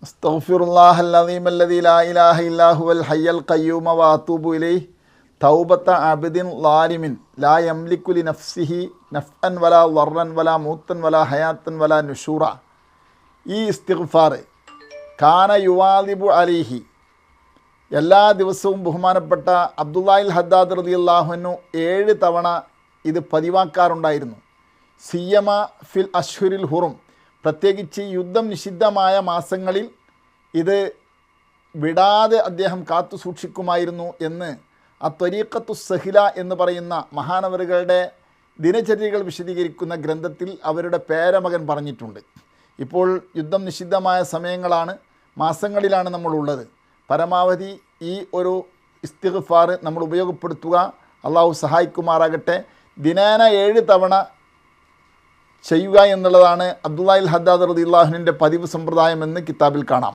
അസ്തഗ്ഫിറുല്ലാഹൽ അസീമല്ലദീ ലാ ഇലാഹ ഇല്ലാ ഹുവൽ ഹയ്യുൽ ഖയ്യൂമ വഅതൂബു ഇലൈഹി തൗബത അബ്ദിൻ ളാലിമിൻ ലാ യംലികു ലിനഫ്സിഹി നഫ്അൻ വലാ ളർറൻ വലാ മൂത്തൻ വലാ ഹയാത്തൻ വലാ നുശൂറ. ഈ ഇസ്തിഗ്ഫാർ കാന യുവാദിബു അലൈഹി, എല്ലാ ദിവസവും ബഹുമാനപ്പെട്ട അബ്ദുല്ലാഹിൽ ഹദ്ദാദ് റളിയല്ലാഹു അൻഹു 7 തവണ ഇത് പതിവാക്കാറുണ്ടായിരുന്നു. സിയമ ഫിൽ അഷ്ഹുരിൽ ഹുറും, പ്രത്യേകിച്ച് യുദ്ധം നിഷിദ്ധമായ മാസങ്ങളിൽ ഇത് വിടാതെ അദ്ദേഹം കാത്തു സൂക്ഷിക്കുമായിരുന്നു എന്ന് ത്വരീഖത്തു സഹില എന്ന് പറയുന്ന മഹാനവറുകളുടെ ദിനചര്യകൾ വിശദീകരിക്കുന്ന ഗ്രന്ഥത്തിൽ അവരുടെ പേരമകൻ പറഞ്ഞിട്ടുണ്ട്. ഇപ്പോൾ യുദ്ധം നിഷിദ്ധമായ സമയങ്ങളാണ്, മാസങ്ങളിലാണ് നമ്മളുള്ളത്. പരമാവധി ഈ ഒരു ഇസ്തിഗ്ഫാർ നമ്മൾ ഉപയോഗപ്പെടുത്തുക. അള്ളാഹു സഹായിക്കുമാറാകട്ടെ. ദിനേന 7 തവണ ചെയ്യുക എന്നുള്ളതാണ് അബ്ദുല്ലാഹിൽ ഹദ്ദാദ് റളിയല്ലാഹു അൻഹുവിൻ്റെ പതിവ് സമ്പ്രദായം എന്ന് കിതാബിൽ കാണാം.